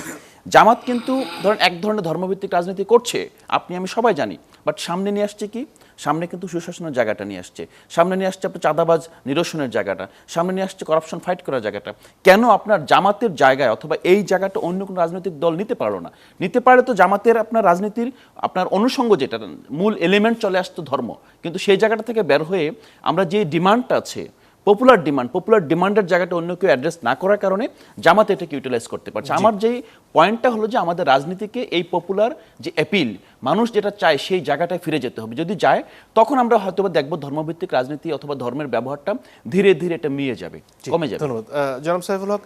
জামাত কিন্তু ধরেন এক ধরনের ধর্মভিত্তিক রাজনীতি করছে, আপনি আমি সবাই জানি, বাট সামনে নিয়ে আসছে কি, সামনে কিন্তু সুশাসনের জায়গাটা নিয়ে আসছে, সামনে নিয়ে আসছে আপনার চাঁদাবাজ নিরসনের জায়গাটা, সামনে নিয়ে আসছে করাপশন ফাইট করার জায়গাটা। কেন আপনার জামাতের জায়গায় অথবা এই জায়গাটা অন্য কোনো রাজনৈতিক দল নিতে পারলো না? নিতে পারে তো জামাতের আপনার রাজনীতির আপনার অনুষঙ্গ যেটা মূল এলিমেন্ট চলে আসতো ধর্ম, কিন্তু সেই জায়গাটা থেকে বের হয়ে আমরা যে ডিমান্ডটা আছে পপুলার ডিমান্ডের জায়গাটা অন্য কেউ অ্যাড্রেস না করার কারণে জামাত এটাকে ইউটিলাইজ করতে পারছে। আমার যেই পয়েন্টটা হলো যে আমাদের রাজনীতিকে এই পপুলার যে অ্যাপিল, মানুষ যেটা চায় সেই জায়গাটায় ফিরে যেতে হবে। যদি যায় তখন আমরা হয়তো দেখবো ধর্মভিত্তিক রাজনীতি অথবা ধর্মের ব্যবহারটা ধীরে ধীরে এটা মিয়ে যাবে, কমে যাবে। ধন্যবাদ জনাব সাইফুল হক।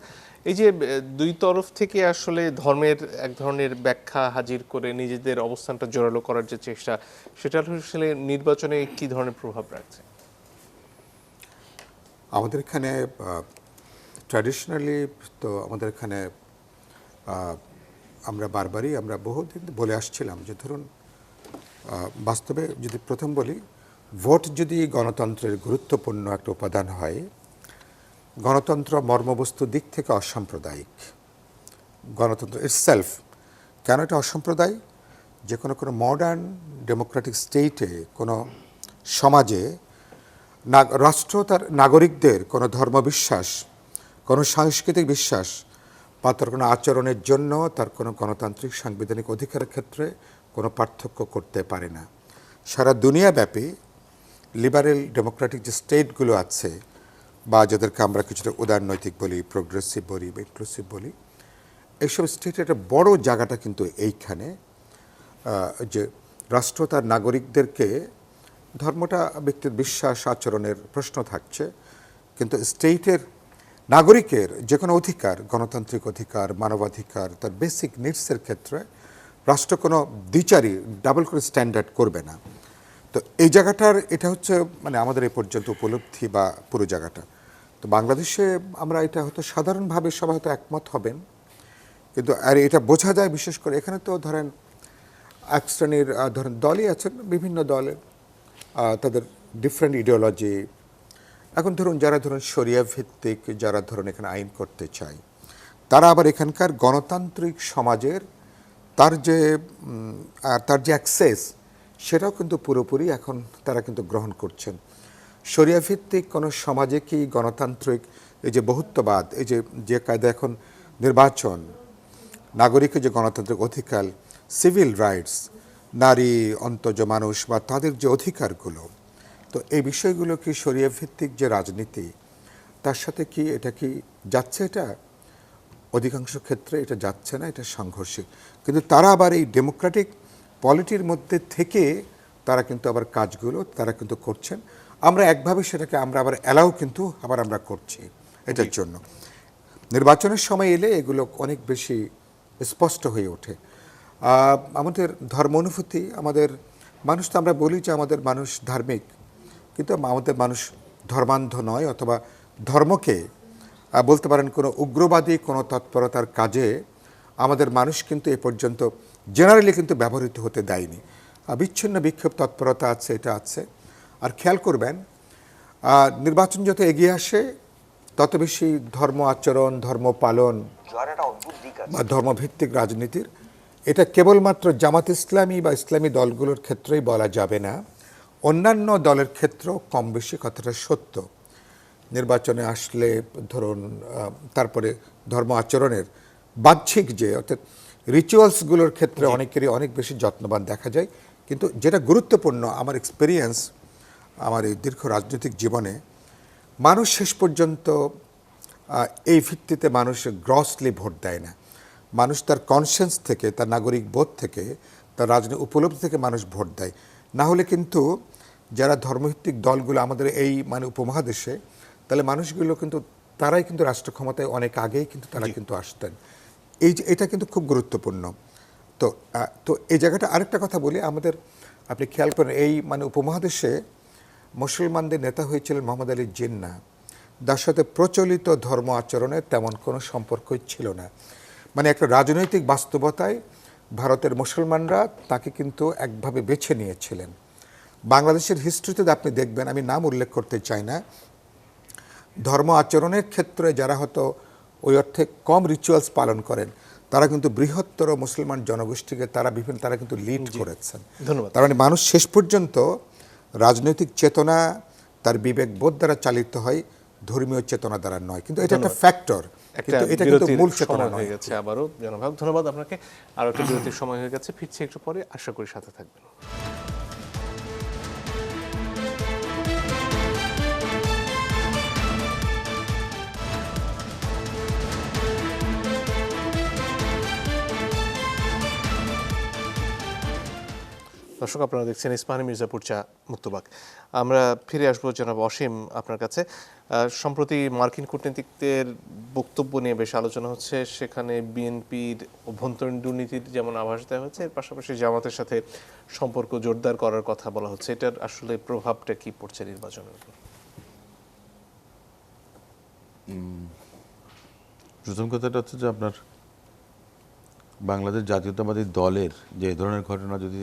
এই যে দুই তরফ থেকে আসলে ধর্মের এক ধরনের ব্যাখ্যা হাজির করে নিজেদের অবস্থানটা জোরালো করার যে চেষ্টা, সেটা আসলে নির্বাচনে কি ধরনের প্রভাব রাখছে? আমাদের এখানে ট্র্যাডিশনালি তো আমাদের এখানে আমরা বারবারই আমরা বহুদিন বলে আসছিলাম যে ধরুন বাস্তবে যদি প্রথম বলি, ভোট যদি গণতন্ত্রের গুরুত্বপূর্ণ একটা উপাদান হয়, গণতন্ত্র মর্মবস্তুর দিক থেকে অসাম্প্রদায়িক। গণতন্ত্র ইটসেলফ কেন এটা অসাম্প্রদায়িক? যে কোনো মডার্ন ডেমোক্রেটিক স্টেটে কোনো সমাজে রাষ্ট্র তার নাগরিকদের কোনো ধর্মবিশ্বাস, কোনো সাংস্কৃতিক বিশ্বাস বা তার কোনো আচরণের জন্য তার কোনো গণতান্ত্রিক সাংবিধানিক অধিকারের ক্ষেত্রে কোনো পার্থক্য করতে পারে না। সারা দুনিয়াব্যাপী লিবারেল ডেমোক্রেটিক যে স্টেটগুলো আছে, বা যাদেরকে আমরা কিছুটা উদারনৈতিক বলি, প্রোগ্রেসিভ বলি বা ইনক্লুসিভ বলি, এইসব স্টেটের একটা বড় জায়গাটা কিন্তু এইখানে যে রাষ্ট্র তার নাগরিকদেরকে, ধর্মটা ব্যক্তির বিশ্বাস আচরণের প্রশ্ন থাকছে, কিন্তু স্টেটের নাগরিকের যে কোনো অধিকার, গণতান্ত্রিক অধিকার, মানবাধিকার, তার বেসিক নিডসের ক্ষেত্রে রাষ্ট্র কোনো দ্বিচারী ডাবল করে স্ট্যান্ডার্ড করবে না। তো এই জায়গাটার এটা হচ্ছে মানে আমাদের এই পর্যন্ত উপলব্ধি বা পুরো জায়গাটা। তো বাংলাদেশে আমরা এটা হয়তো সাধারণভাবে সবাই হয়তো একমত হবেন, কিন্তু আর এটা বোঝা যায় বিশেষ করে এখানে তো ধরেন এক শ্রেণীর ধরেন দলই আছেন, বিভিন্ন দলের তাদের ডিফারেন্ট ইডিওলজি। এখন ধরুন যারা ধরুন শরিয়া ভিত্তিক যারা ধরুন এখানে আইন করতে চায়, তারা আবার এখানকার গণতান্ত্রিক সমাজের তার যে অ্যাক্সেস, সেটাও কিন্তু পুরোপুরি এখন তারা কিন্তু গ্রহণ করছেন। শরিয়া ভিত্তিক কোনো সমাজে কি গণতান্ত্রিক এই যে বহুত্ববাদ, এই যে কায়দা এখন নির্বাচন, নাগরিকের যে গণতান্ত্রিক অধিকার, সিভিল রাইটস, নারী অন্তজ মানুষ বা তাদের যে অধিকারগুলো, তো এই বিষয়গুলো কি শরিয়া ভিত্তিক যে রাজনীতি, তার সাথে কি এটা কি যাচ্ছে? এটা অধিকাংশ ক্ষেত্রে এটা যাচ্ছে না, এটা সাংঘর্ষিক। কিন্তু তারা আবার এই ডেমোক্রেটিক পলিটির মধ্যে থেকে তারা কিন্তু আবার কাজগুলো তারা কিন্তু করছেন। আমরা একভাবে সেটাকে আমরা আবার অ্যালাউ কিন্তু আবার আমরা করছি। এটার জন্য নির্বাচনের সময় এলে এগুলো অনেক বেশি স্পষ্ট হয়ে ওঠে। আমাদের ধর্ম অনুভূতি, আমাদের মানুষ, তো আমরা বলি যে আমাদের মানুষ ধার্মিক, কিন্তু আমাদের মানুষ ধর্মান্ধ নয়, অথবা ধর্মকে বলতে পারেন কোনো উগ্রবাদী কোনো তৎপরতার কাজে আমাদের মানুষ কিন্তু এ পর্যন্ত জেনারেলি কিন্তু ব্যবহৃত হতে দেয়নি। বিচ্ছিন্ন বিক্ষোভ তৎপরতা আছে, এটা আছে। আর খেয়াল করবেন নির্বাচন যত এগিয়ে আসে তত বেশি ধর্ম আচরণ, ধর্ম পালন বা ধর্মভিত্তিক রাজনীতির এটা কেবলমাত্র জামাত ইসলামী বা ইসলামী দলগুলোর ক্ষেত্রেই বলা যাবে না, অন্যান্য দলের ক্ষেত্রেও কম বেশি কথাটা সত্য। নির্বাচনে আসলে ধরুন তারপরে ধর্ম আচরণের বাহ্যিক যে অর্থাৎ রিচুয়ালসগুলোর ক্ষেত্রে অনেকেরই অনেক বেশি যত্নবান দেখা যায়, কিন্তু যেটা গুরুত্বপূর্ণ আমার এক্সপেরিয়েন্স আমার এই দীর্ঘ রাজনৈতিক জীবনে, মানুষ শেষ পর্যন্ত এই ভিত্তিতে মানুষ গ্রসলি ভোট দেয় না। মানুষ তার কনসিয়েন্স থেকে, তার নাগরিক বোধ থেকে, তার রাজনৈতিক উপলব্ধি থেকে মানুষ ভোট দেয়। না হলে কিন্তু যারা ধর্মভিত্তিক দলগুলো আমাদের এই উপমহাদেশে, তাহলে মানুষগুলো কিন্তু তারাই কিন্তু রাষ্ট্র ক্ষমতায় অনেক আগেই কিন্তু তারা কিন্তু আসতেন। এটা কিন্তু খুব গুরুত্বপূর্ণ। তো এই জায়গাটা আরেকটা কথা বলি, আমাদের আপনি খেয়াল করেন এই উপমহাদেশে মুসলমানদের নেতা হয়েছিলেন মোহাম্মদ আলী জিন্নাহ, যার সাথে প্রচলিত ধর্ম আচরণের তেমন কোনো সম্পর্কই ছিল না। একটা রাজনৈতিক বাস্তবতায় ভারতের মুসলমানরা তাকে কিন্তু একভাবে বেছে নিয়েছিলেন। বাংলাদেশের হিস্ট্রিতে আপনি দেখবেন, আমি নাম উল্লেখ করতে চাই না, ধর্ম আচরণের ক্ষেত্রে যারা হয়তো ওই অর্থে কম রিচুয়ালস পালন করেন, তারা কিন্তু বৃহত্তর মুসলমান জনগোষ্ঠীকে তারা কিন্তু লিড করেছেন। ধন্যবাদ। তার মানুষ শেষ পর্যন্ত রাজনৈতিক চেতনা তার বিবেক বোধ দ্বারা চালিত হয়, ধর্মীয় চেতনা দ্বারা নয়। কিন্তু এটা একটা ফ্যাক্টর, কিন্তু এটা কিন্তু মূল চেতনা হয়ে গেছে। আবারও জনাব ধন্যবাদ আপনাকে। আরও একটা বিরতির সময় হয়ে গেছে, ফিরছি একটু পরে, আশা করি সাথে থাকবেন। দর্শক, আপনারা দেখছেন ইস্পাহানি মির্জাপুর চা মুক্তবাক। আমরা ফিরে আসবো জনাব অসীম আপনার কাছে। সম্প্রতি মার্কিন কূটনীতিকদের বক্তব্য নিয়ে বেশ আলোচনা হচ্ছে। সেখানে বিএনপির অভ্যন্তরীণ দুর্নীতির যেমন আভাস দেওয়া হচ্ছে, এর পাশাপাশি জামাতের সাথে সম্পর্ক জোরদার করার কথা বলা হচ্ছে। এটার আসলে প্রভাবটা কি পড়ছে নির্বাচনের উপর? প্রথম কথাটা হচ্ছে যে আপনার বাংলাদেশ জাতীয়তাবাদী দলের যে ধরনের ঘটনা যদি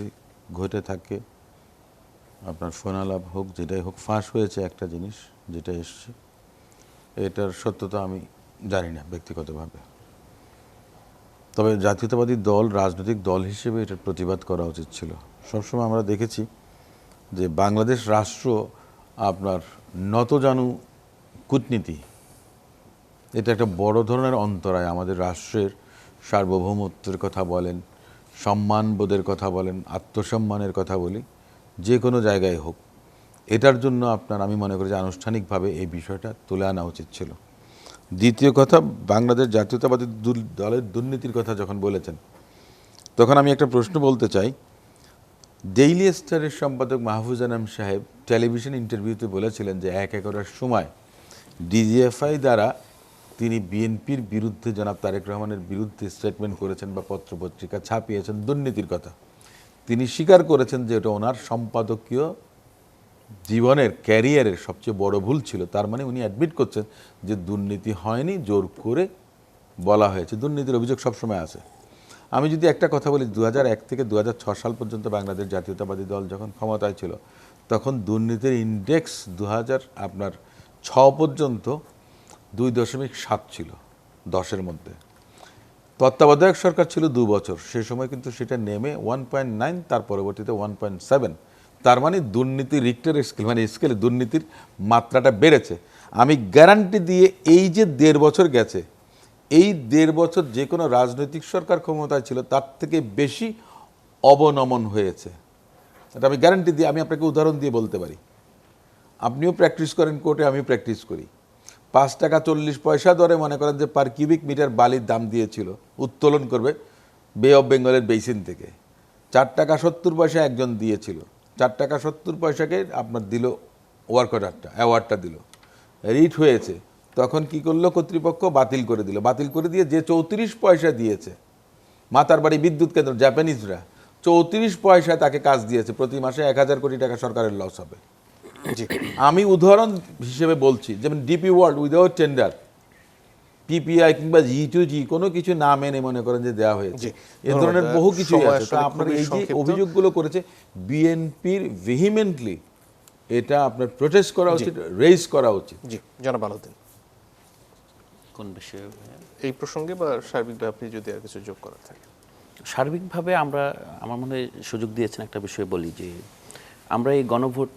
ঘটে থাকে, আপনার ফোনালাপ হোক যেটাই হোক, ফাঁস হয়েছে একটা জিনিস যেটা এসছে, এটার সত্যতা আমি জানি না ব্যক্তিগতভাবে। তবে জাতীয়তাবাদী দল রাজনৈতিক দল হিসেবে এটার প্রতিবাদ করা উচিত ছিল। সবসময় আমরা দেখেছি যে বাংলাদেশ রাষ্ট্র আপনার নতজানু কূটনীতি, এটা একটা বড় ধরনের অন্তরায়। আমাদের রাষ্ট্রের সার্বভৌমত্বের কথা বলেন, সম্মানবোধের কথা বলেন, আত্মসম্মানের কথা বলি, যে কোনো জায়গায় হোক, এটার জন্য আমি মনে করি যে আনুষ্ঠানিকভাবে এই বিষয়টা তুলে আনা উচিত ছিল। দ্বিতীয় কথা, বাংলাদেশ জাতীয়তাবাদী দলের দুর্নীতির কথা যখন বলেছেন, তখন আমি একটা প্রশ্ন বলতে চাই। ডেইলি স্টারের সম্পাদক মাহফুজ আনাম সাহেব টেলিভিশন ইন্টারভিউতে বলেছিলেন যে ১/১ সময় ডিজিএফআই দ্বারা তিনি বিএনপির বিরুদ্ধে, জনাব তারেক রহমানের বিরুদ্ধে স্টেটমেন্ট করেছেন বা পত্রপত্রিকা ছাপিয়েছেন দুর্নীতির কথা। তিনি স্বীকার করেছেন যে এটা ওনার সম্পাদকীয় জীবনের, ক্যারিয়ারের সবচেয়ে বড় ভুল ছিল। তার মানে উনি অ্যাডমিট করছেন যে দুর্নীতি হয়নি, জোর করে বলা হয়েছে। দুর্নীতির অভিযোগ সবসময় আছে। আমি যদি একটা কথা বলি, 2001 থেকে 2006 সাল পর্যন্ত বাংলাদেশ জাতীয়তাবাদী দল যখন ক্ষমতায় ছিল, তখন দুর্নীতির ইন্ডেক্স 2006 পর্যন্ত 2.7 ছিল 10-এর মধ্যে। তত্ত্বাবধায়ক সরকার ছিল 2 বছর, সে সময় কিন্তু সেটা নেমে 1.9, তার পরবর্তীতে 1.7। তার মানে দুর্নীতি রিক্টার স্কেল, স্কেলে দুর্নীতির মাত্রাটা বেড়েছে। আমি গ্যারান্টি দিয়ে এই যে 1.5 বছর গেছে, এই 1.5 বছর যে কোনো রাজনৈতিক সরকার ক্ষমতায় ছিল তার থেকে বেশি অবনমন হয়েছে। এটা আমি গ্যারান্টি দিয়ে, আমি আপনাকে উদাহরণ দিয়ে বলতে পারি। আপনিও প্র্যাকটিস করেন কোর্টে, আমিও প্র্যাকটিস করি। 5 টাকা 40 পয়সা দরে মনে করেন যে পার কিউবিক মিটার বালির দাম দিয়েছিল উত্তোলন করবে বে অফ বেঙ্গলের বেসিন থেকে। 4 টাকা 70 পয়সা একজন দিয়েছিল। 4 টাকা 70 পয়সাকে আপনার দিল ওয়ার্ক অর্ডারটা, অ্যাওয়ার্ডটা দিল, রিট হয়েছে। তখন কি করলো কর্তৃপক্ষ? বাতিল করে দিল। বাতিল করে দিয়ে যে 34 পয়সা দিয়েছে, মাতারবাড়ি বিদ্যুৎ কেন্দ্র, জাপানিজরা 34 পয়সায় তাকে কাজ দিয়েছে। প্রতি মাসে 1000 কোটি টাকা সরকারের লস হবে। আমি উদাহরণ হিসেবে বলছি, যেমন DP world without tender, PPI কিংবা G2G কোনো কিছু না মেনে মনে করেন যে দেওয়া হয়েছে। এ ধরনের বহু কিছু আছে। তো আপনার এই যে অভিযোগগুলো করেছে বিএনপির ভেহিমেন্টলি, এটা আপনার প্রোটেস্ট করা উচিত, রেইজ করা উচিত। জি, জনাব আলাউদ্দিন, কোন বিষয়ে? এই প্রসঙ্গে বা সার্বিকভাবে আপনি যদি আর কিছু যোগ করার থাকে। সার্বিকভাবে আমার মনে হয় সুযোগ দিয়েছেন একটা বিষয় বলি যে আমরা এই গণভোট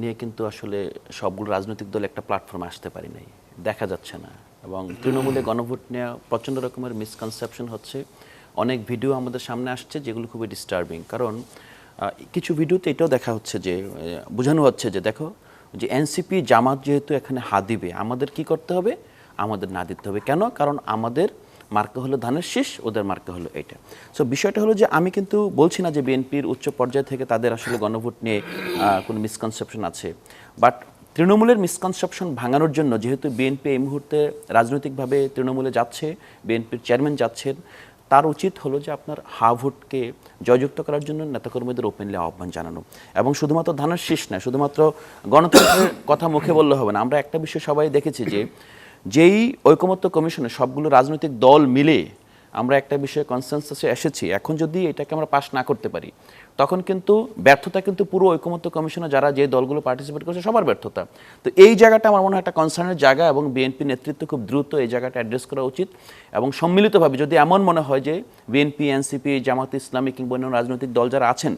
নিয়ে কিন্তু আসলে সবগুলো রাজনৈতিক দল একটা প্ল্যাটফর্মে আসতে পারি নাই, দেখা যাচ্ছে না। এবং তৃণমূলে গণভোট নেওয়া প্রচণ্ড রকমের মিসকনসেপশন হচ্ছে। অনেক ভিডিও আমাদের সামনে আসছে যেগুলো খুবই ডিস্টার্বিং, কারণ কিছু ভিডিওতে এটাও দেখা হচ্ছে যে বোঝানো হচ্ছে যে দেখো যে এনসিপি জামাত যেহেতু এখানে হাত দিবে, আমাদের কি করতে হবে, আমাদের না দিতে হবে। কেন? কারণ আমাদের মার্কা হলো ধানের শীষ, ওদের মার্কা হলো এইটা। সো বিষয়টা হলো যে আমি কিন্তু বলছি না যে বিএনপির উচ্চ পর্যায় থেকে তাদের আসলে গণভোট নিয়ে কোনো মিসকনসেপশন আছে, বাট তৃণমূলের মিসকনসেপশন ভাঙানোর জন্য, যেহেতু বিএনপি এই মুহূর্তে রাজনৈতিকভাবে তৃণমূলে যাচ্ছে, বিএনপির চেয়ারম্যান যাচ্ছেন, তার উচিত হলো যে আপনার হা ভোটকে জয়যুক্ত করার জন্য নেতাকর্মীদের ওপেনলি আহ্বান জানানো। এবং শুধুমাত্র ধানের শীষ না, শুধুমাত্র গণতন্ত্রের কথা মুখে বললে হবে না। আমরা একটা বিষয় সবাই দেখেছি যে যেই ঐকমত্য কমিশনে সবগুলো রাজনৈতিক দল মিলে আমরা একটা বিষয়ে কনসেনসাসে এসেছি, এখন যদি এটাকে আমরা পাস না করতে পারি তখন কিন্তু ব্যর্থতা কিন্তু পুরো ঐকমত্য কমিশনে যারা যে দলগুলো পার্টিসিপেট করছে সবার ব্যর্থতা। তো এই জায়গাটা আমার মনে হয় একটা কনসার্নের জায়গা, এবং বিএনপি নেতৃত্ব খুব দ্রুত এই জায়গাটা অ্যাড্রেস করা উচিত। এবং সম্মিলিতভাবে যদি এমন মনে হয় যে বিএনপি, এনসিপি, জামাত ইসলামী কিংবা অন্য রাজনৈতিক দল যারা আছেন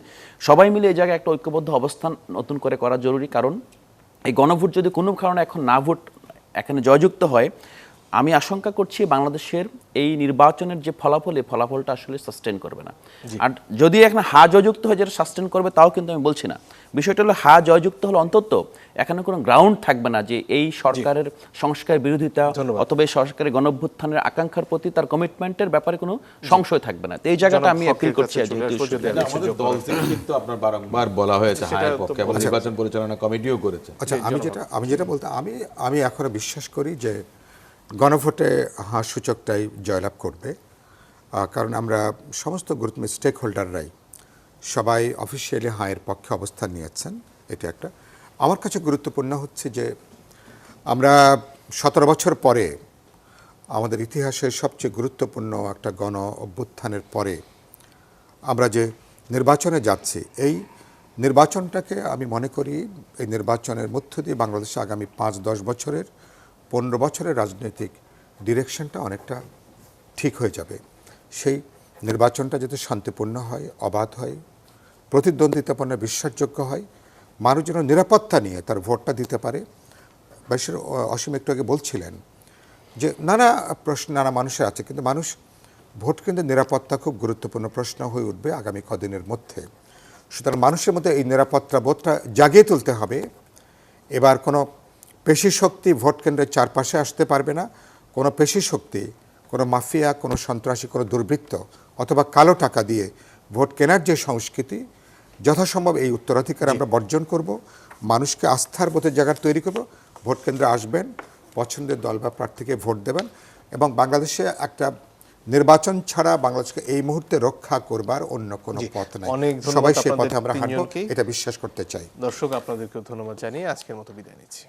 সবাই মিলে এই জায়গায় একটা ঐক্যবদ্ধ অবস্থান নতুন করে করা জরুরি। কারণ এই গণভোট যদি কোনো কারণে এখন না ভোট এখানে জয়যুক্ত হয়, আমি আশঙ্কা করছি বাংলাদেশের এই নির্বাচনের যে ফলাফল, এই ফলাফলটা আসলে সাস্টেন করবে না। আর যদি এখানে হা জয়যুক্ত হয় যেটা সাস্টেন করবে, তাও কিন্তু আমি বলছি না। বিষয়টা হলো হা জয়যুক্ত হলে অন্তত এখানে কোনো গ্রাউন্ড থাকবে না যে এই সরকারের সংস্কার বিরোধিতা অথবা এই সরকারের গণঅভ্যুত্থানের আকাঙ্ক্ষার প্রতি তার কমিটমেন্টের ব্যাপারে কোনো সংশয় থাকবে না। তো এই জায়গাটা আমি অ্যাপিল করছি। আমাদের দল থেকে কিন্তু আপনার বারংবার বলা হয়েছে হায়ের পক্ষে, এবং নির্বাচন পরিচালনা কমিটিও করেছে। আচ্ছা, আমি যেটা বলতে আমি এখনো বিশ্বাস করি যে গণভোটে হাঁ সূচকটাই জয়লাভ করবে। কারণ আমরা সমস্ত গুরুত্ব স্টেক হোল্ডাররাই সবাই অফিসিয়ালি হাঁয়ের পক্ষে অবস্থান নিয়েছেন। এটা একটা আমার কাছে গুরুত্বপূর্ণ হচ্ছে যে আমরা 17 বছর পরে আমাদের ইতিহাসের সবচেয়ে গুরুত্বপূর্ণ একটা গণ অভ্যুত্থানের পরে আমরা যে নির্বাচনে যাচ্ছি, এই নির্বাচনটাকে আমি মনে করি এই নির্বাচনের মধ্য দিয়ে বাংলাদেশে আগামী 5-10 বছরের 15 বছরের রাজনৈতিক ডিরেকশনটা অনেকটা ঠিক হয়ে যাবে। সেই নির্বাচনটা যাতে শান্তিপূর্ণ হয়, অবাধ হয়, প্রতিদ্বন্দ্বিতাপূর্ণ, বিশ্বাসযোগ্য হয়, মানুষ যেন নিরাপত্তা নিয়ে তার ভোটটা দিতে পারে। বেশির অসীম একটু আগে বলছিলেন যে নানা প্রশ্ন নানা মানুষের আছে, কিন্তু মানুষ ভোট কেন্দ্রের নিরাপত্তা খুব গুরুত্বপূর্ণ প্রশ্ন হয়ে উঠবে আগামী কদিনের মধ্যে। সুতরাং মানুষের মধ্যে এই নিরাপত্তা বোধটা জাগিয়ে তুলতে হবে। এবার কোনো পেশি শক্তি ভোট কেন্দ্রের চারপাশে আসতে পারবে না। কোনো পেশি শক্তি, কোনো মাফিয়া, কোনো সন্ত্রাসী, কোনো দুর্বৃত্ত অথবা কালো টাকা দিয়ে ভোট কেনার যে সংস্কৃতি, যথাসম্ভব এই উত্তরাধিকার আমরা বর্জন করব। মানুষকে আস্থার বোধের জায়গা তৈরি করব। ভোট কেন্দ্রে আসবেন, পছন্দের দল বা প্রার্থীকে ভোট দেবেন, এবং বাংলাদেশে একটা নির্বাচন ছাড়া বাংলাদেশকে এই মুহূর্তে রক্ষা করবার অন্য কোনো পথ নাই। সবাই সেই পথে আমরা হাঁটব, এটা বিশ্বাস করতে চাই। দর্শক, আপনাদেরকে ধন্যবাদ জানিয়ে আজকের মতো বিদায় নিচ্ছি।